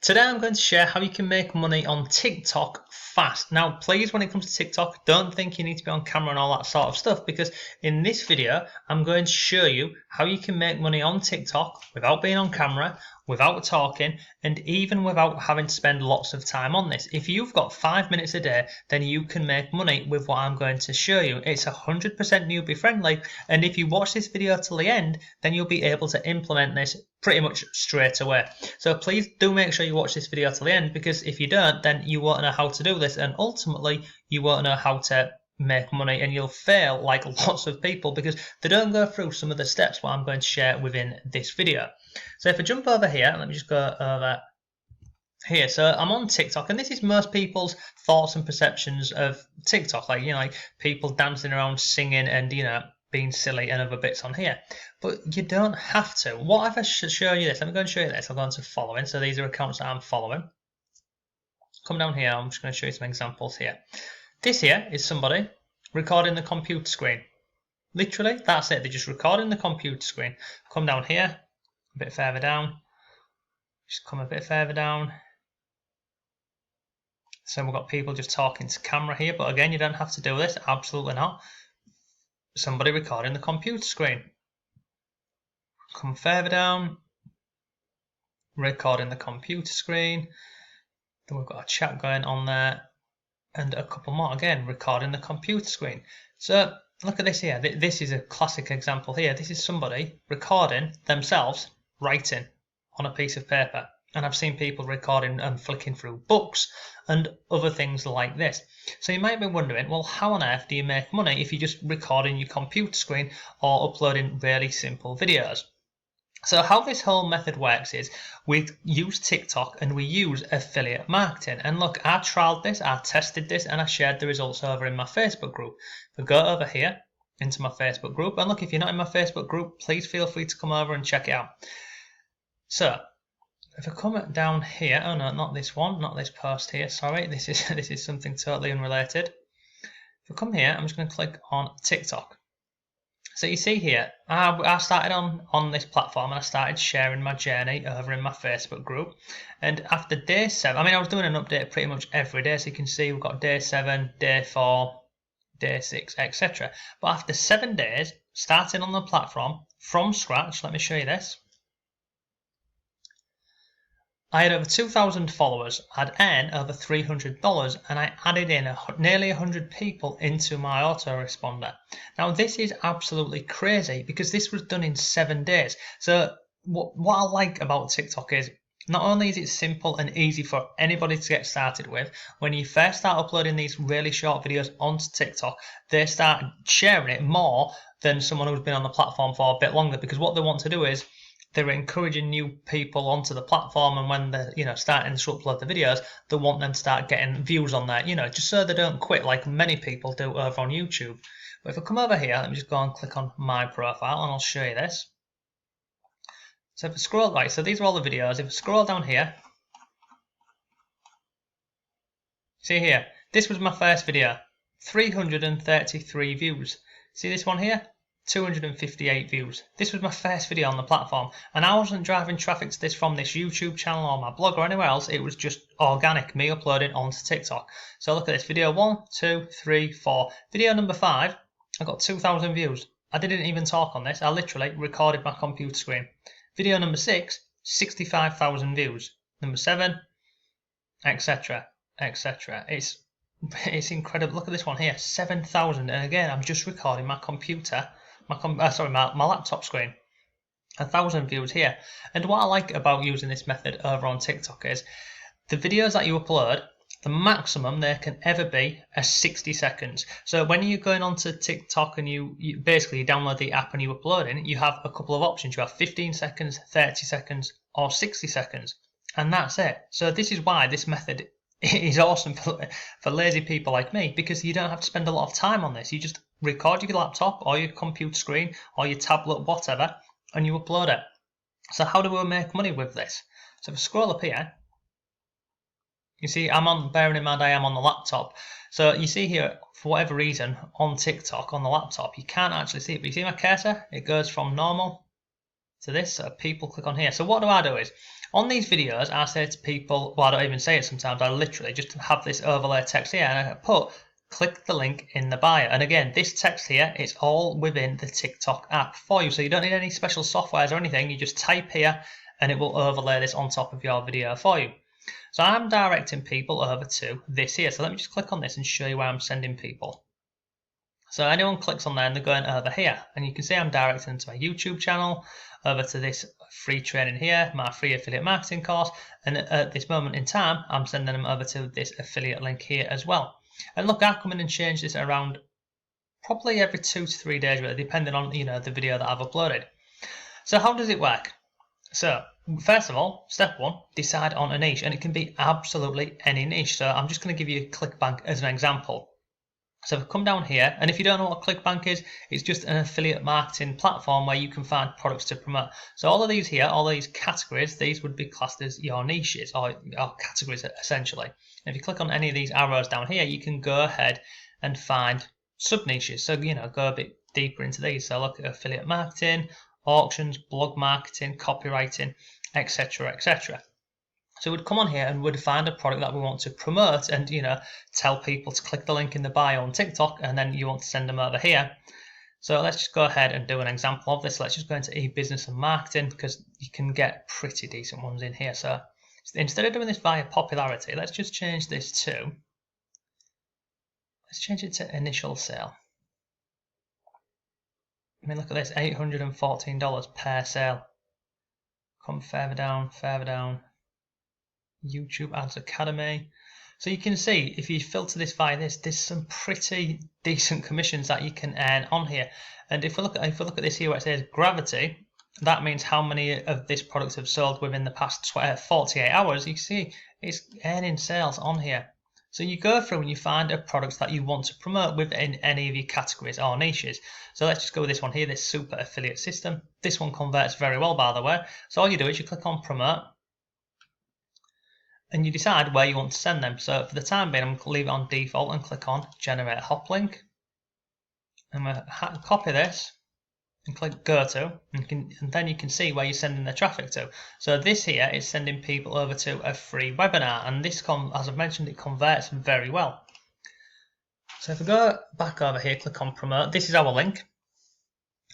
Today I'm going to share how you can make money on TikTok fast. Now, please, when it comes to TikTok, don't think you need to be on camera and all that sort of stuff, because in this video, I'm going to show you how you can make money on TikTok without being on camera, without talking, and even without having to spend lots of time on this. If you've got 5 minutes a day, then you can make money with what I'm going to show you. It's 100% newbie friendly, and if you watch this video till the end, then you'll be able to implement this pretty much straight away. So please do make sure you watch this video till the end, because if you don't, then you won't know how to do this, and ultimately you won't know how to make money, and you'll fail like lots of people because they don't go through some of the steps what I'm going to share within this video. So if I jump over here, let me just go over here. So I'm on TikTok, and this is most people's thoughts and perceptions of TikTok, like people dancing around, singing, and being silly and other bits on here. But you don't have to. What if I should show you this? Let me go and show you this. I'll go into following. So these are accounts that I'm following. Come down here. I'm just going to show you some examples here. This here is somebody recording the computer screen. Literally, that's it. They're just recording the computer screen. Come down here, a bit further down. Just come a bit further down. So we've got people just talking to camera here. But again, you don't have to do this. Absolutely not. Somebody recording the computer screen. Come further down. Recording the computer screen. Then we've got a chat going on there. And a couple more, again, recording the computer screen. So look at this here. This is a classic example here. This is somebody recording themselves writing on a piece of paper. And I've seen people recording and flicking through books and other things like this. So you might be wondering, well, how on earth do you make money if you're just recording your computer screen or uploading really simple videos? So how this whole method works is we use TikTok and we use affiliate marketing. And look, I trialed this, I tested this, and I shared the results over in my Facebook group. So go over here into my Facebook group. And look, if you're not in my Facebook group, please feel free to come over and check it out. So if I come down here, oh no, not this one, not this post here, sorry, this is something totally unrelated. If I come here, I'm just going to click on TikTok. So you see here, I started on this platform and I started sharing my journey over in my Facebook group. And after day 7, I was doing an update pretty much every day. So you can see we've got day 7, day 4, day 6, etc. But after 7 days, starting on the platform from scratch, let me show you this. I had over 2,000 followers, I'd earned over $300, and I added in nearly 100 people into my autoresponder. Now this is absolutely crazy because this was done in 7 days. So what I like about TikTok is not only is it simple and easy for anybody to get started with, when you first start uploading these really short videos onto TikTok, they start sharing it more than someone who's been on the platform for a bit longer, because what they want to do is they're encouraging new people onto the platform, and when they're starting to upload the videos, they want them to start getting views on there, just so they don't quit like many people do over on YouTube. But if I come over here, let me just go and click on my profile and I'll show you this. So if I scroll, right, so these are all the videos. If I scroll down here, see here, this was my first video, 333 views. See this one here? 258 views. This was my first video on the platform, and I wasn't driving traffic to this from this YouTube channel or my blog or anywhere else. It was just organic, me uploading onto TikTok. So look at this video, 1, 2, 3, 4. Video number 5, I got 2,000 views. I didn't even talk on this. I literally recorded my computer screen. Video number 6, 65,000 views. Number 7, etc., etc. It's incredible. Look at this one here, 7,000, and again, I'm just recording my computer. My laptop screen. 1,000 views here. And what I like about using this method over on TikTok is the videos that you upload, the maximum there can ever be are 60 seconds. So when you're going onto TikTok and you basically download the app and you upload it, you have a couple of options. You have 15 seconds, 30 seconds, or 60 seconds. And that's it. So this is why this method is awesome for lazy people like me, because you don't have to spend a lot of time on this. You just record your laptop or your computer screen or your tablet, whatever, and you upload it. So how do we make money with this? So if I scroll up here, you see bearing in mind I am on the laptop. So you see here, for whatever reason, on TikTok, on the laptop, you can't actually see it, but you see my cursor? It goes from normal to this, so people click on here. So what do is, on these videos, I say to people, well, I don't even say it sometimes, I literally just have this overlay text here, and I put, click the link in the bio. And again, this text here, it's all within the TikTok app for you, so you don't need any special softwares or anything. You just type here, and it will overlay this on top of your video for you. So I'm directing people over to this here. So let me just click on this and show you where I'm sending people. So anyone clicks on there and they're going over here, and you can see I'm directing them to my YouTube channel, over to this free training here, my free affiliate marketing course, and at this moment in time I'm sending them over to this affiliate link here as well. And look, I come in and change this around probably every 2 to 3 days, really, depending on the video that I've uploaded. So how does it work? So first of all, step one, decide on a niche, and it can be absolutely any niche. So I'm just going to give you ClickBank as an example. So come down here, and if you don't know what ClickBank is, it's just an affiliate marketing platform where you can find products to promote. So all of these here, all these categories, these would be classed as your niches or categories essentially. And if you click on any of these arrows down here, you can go ahead and find sub niches. So go a bit deeper into these. So look at affiliate marketing, auctions, blog marketing, copywriting, etc., etc. So we'd come on here and we'd find a product that we want to promote and, tell people to click the link in the bio on TikTok, and then you want to send them over here. So let's just go ahead and do an example of this. Let's just go into e-business and marketing, because you can get pretty decent ones in here. So instead of doing this via popularity, let's just change this to, let's change it to initial sale. I mean, look at this, $814 per sale. Come further down, YouTube Ads Academy. So you can see, if you filter this via this, there's some pretty decent commissions that you can earn on here. And if we look at this here where it says gravity, that means how many of this product have sold within the past 48 hours. You can see it's earning sales on here. So you go through and you find a product that you want to promote within any of your categories or niches. So let's just go with this one here, this super affiliate system. This one converts very well, by the way. So all you do is you click on promote, and you decide where you want to send them. So for the time being, I'm going to leave it on default and click on generate hop link. I'm going to copy this and click go to, and then you can see where you're sending the traffic to. So this here is sending people over to a free webinar, and this, as I've mentioned, it converts very well. So if we go back over here, click on promote, this is our link.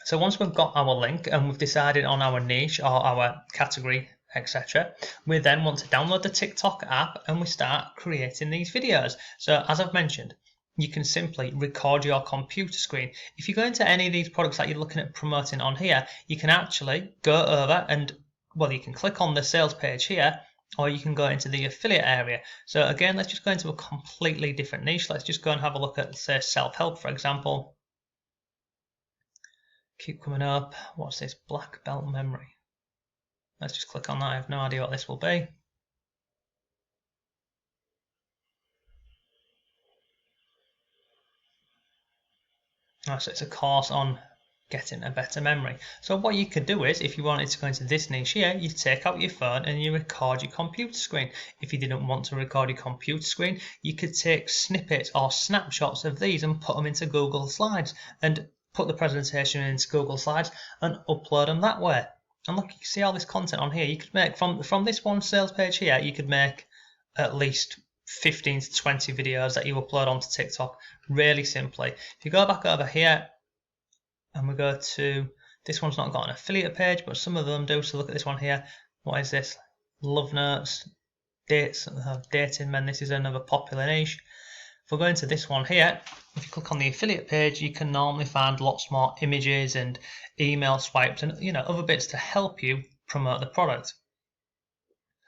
So once we've got our link and we've decided on our niche or our category, etc., we then want to download the TikTok app and we start creating these videos. So as I've mentioned, you can simply record your computer screen. If you go into any of these products that you're looking at promoting on here, you can actually go over and, well, you can click on the sales page here, or you can go into the affiliate area. So again, let's just go into a completely different niche. Let's just go and have a look at, say, self-help, for example. Keep coming up. What's this? Black belt memory. Let's just click on that. I have no idea what this will be. Oh, so it's a course on getting a better memory. So what you could do is, if you wanted to go into this niche here, you take out your phone and you record your computer screen. If you didn't want to record your computer screen, you could take snippets or snapshots of these and put them into Google Slides, and put the presentation into Google Slides and upload them that way. And look, you can see all this content on here. You could make, from this one sales page here, you could make at least 15 to 20 videos that you upload onto TikTok really simply. If you go back over here and we go to, this one's not got an affiliate page, but some of them do. So look at this one here. What is this? Love notes, dates, dating men. This is another popular niche. If we go into this one here, if you click on the affiliate page, you can normally find lots more images and email swipes and other bits to help you promote the product.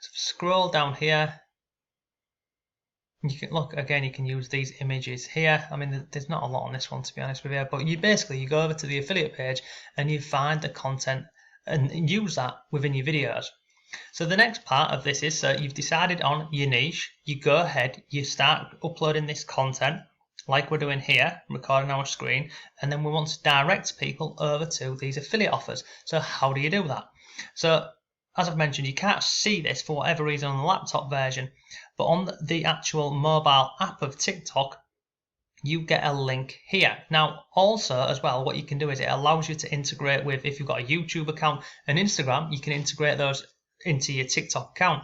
So scroll down here. You can look again. You can use these images here. I mean, there's not a lot on this one, to be honest with you, but you go over to the affiliate page and you find the content and use that within your videos. So the next part of this is, so you've decided on your niche, you go ahead, you start uploading this content like we're doing here, recording our screen, and then we want to direct people over to these affiliate offers. So how do you do that? So as I've mentioned, you can't see this for whatever reason on the laptop version, but on the actual mobile app of TikTok, you get a link here. Now also as well, what you can do is it allows you to integrate with, if you've got a YouTube account and Instagram, you can integrate those into your TikTok account.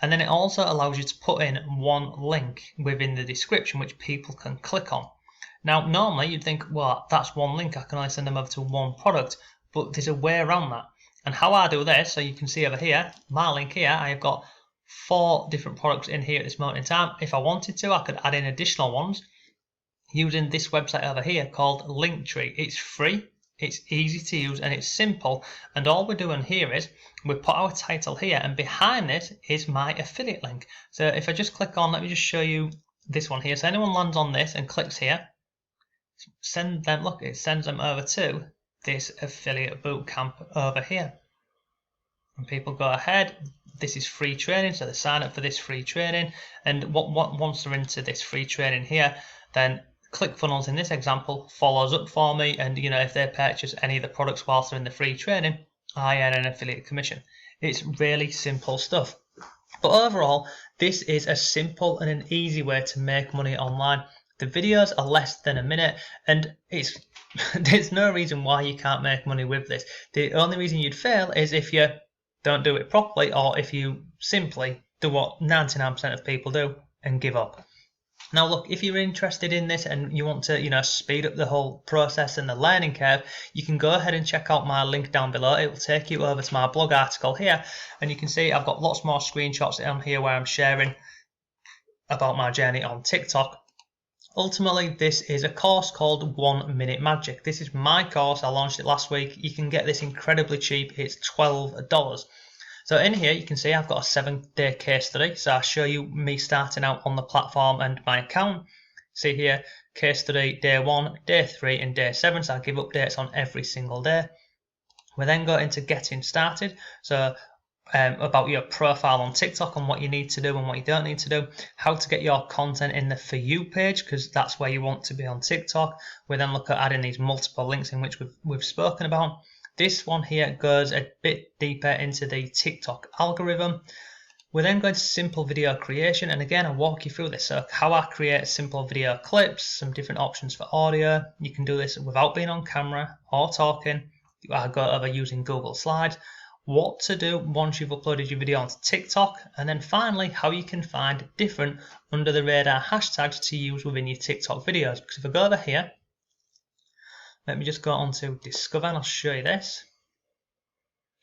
And then it also allows you to put in one link within the description which people can click on. Now normally you'd think, well, that's one link, I can only send them over to one product, but there's a way around that. And how I do this, so you can see over here, my link here, I have got 4 different products in here at this moment in time. If I wanted to, I could add in additional ones using this website over here called Linktree. It's free, it's easy to use, and it's simple. And all we're doing here is we put our title here, and behind this is my affiliate link. So if I just click on, let me just show you this one here. So anyone lands on this and clicks here, send them, look, it sends them over to this affiliate bootcamp over here. And people go ahead, this is free training, so they sign up for this free training, and once they're into this free training here, then ClickFunnels in this example follows up for me, and if they purchase any of the products whilst they're in the free training, I earn an affiliate commission. It's really simple stuff. But overall, this is a simple and an easy way to make money online. The videos are less than a minute, and there's no reason why you can't make money with this. The only reason you'd fail is if you don't do it properly, or if you simply do what 99% of people do and give up. Now look, if you're interested in this and you want to speed up the whole process and the learning curve, you can go ahead and check out my link down below. It will take you over to my blog article here, and you can see I've got lots more screenshots on here where I'm sharing about my journey on TikTok. Ultimately, this is a course called 1 Minute Magic. This is my course. I launched it last week. You can get this incredibly cheap. It's $12. So in here, you can see I've got a 7-day case study. So I show you me starting out on the platform and my account. See here, case study day 1, day 3, and day 7. So I give updates on every single day. We then go into getting started. So about your profile on TikTok and what you need to do and what you don't need to do, how to get your content in the For You page, because that's where you want to be on TikTok. We then look at adding these multiple links in which we've spoken about. This one here goes a bit deeper into the TikTok algorithm. We then go into simple video creation, and again I'll walk you through this. So how I create simple video clips, some different options for audio. You can do this without being on camera or talking. I go over using Google Slides. What to do once you've uploaded your video onto TikTok, and then finally how you can find different under the radar hashtags to use within your TikTok videos. Because if I go over here, let me just go on to Discover and I'll show you this.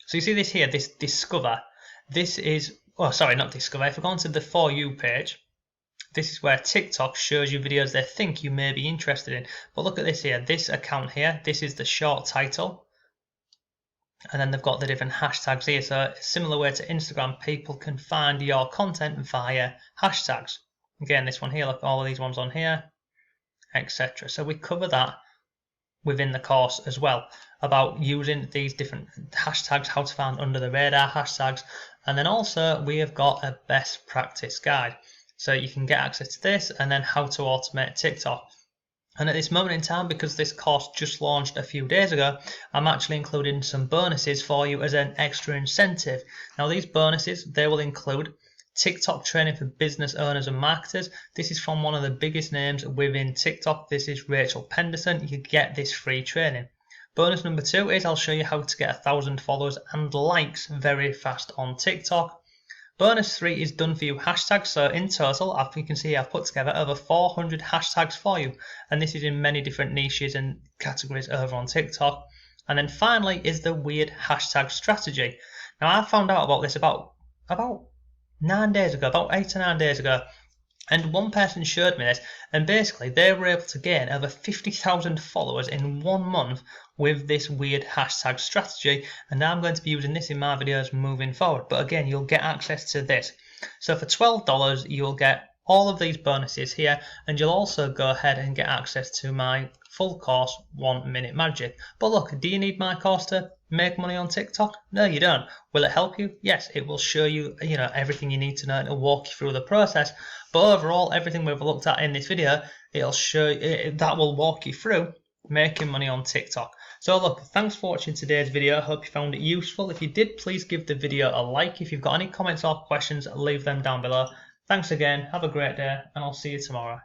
So you see this here, this Discover, this is, oh sorry, not Discover, if I go onto the For You page, this is where TikTok shows you videos they think you may be interested in. But look at this here, this account here, this is the short title. And then they've got the different hashtags here. So a similar way to Instagram, people can find your content via hashtags. Again, this one here, look, all of these ones on here, etc. So we cover that within the course as well, about using these different hashtags, how to find under the radar hashtags. And then also we have got a best practice guide. So you can get access to this, and then how to automate TikTok. And at this moment in time, because this course just launched a few days ago, I'm actually including some bonuses for you as an extra incentive. Now these bonuses, they will include TikTok training for business owners and marketers. This is from one of the biggest names within TikTok. This is Rachel Penderson. You get this free training. Bonus number 2 is I'll show you how to get 1,000 followers and likes very fast on TikTok. Bonus 3 is done for you hashtags. So in total, you can see I've put together over 400 hashtags for you, and this is in many different niches and categories over on TikTok. And then finally is the weird hashtag strategy. Now I found out about this about 9 days ago, about 8 or 9 days ago, and one person showed me this, and basically they were able to gain over 50,000 followers in 1 month with this weird hashtag strategy, and now I'm going to be using this in my videos moving forward. But again, you'll get access to this. So for $12 you'll get all of these bonuses here, and you'll also go ahead and get access to my full course 1 Minute Magic. But look, do you need my course to make money on TikTok? No, you don't. Will it help you? Yes, it will show you everything you need to know, and it'll walk you through the process. But overall, everything we've looked at in this video, it'll show that will walk you through making money on TikTok. So look, thanks for watching today's video. I hope you found it useful. If you did, please give the video a like. If you've got any comments or questions, leave them down below. Thanks again, have a great day, and I'll see you tomorrow.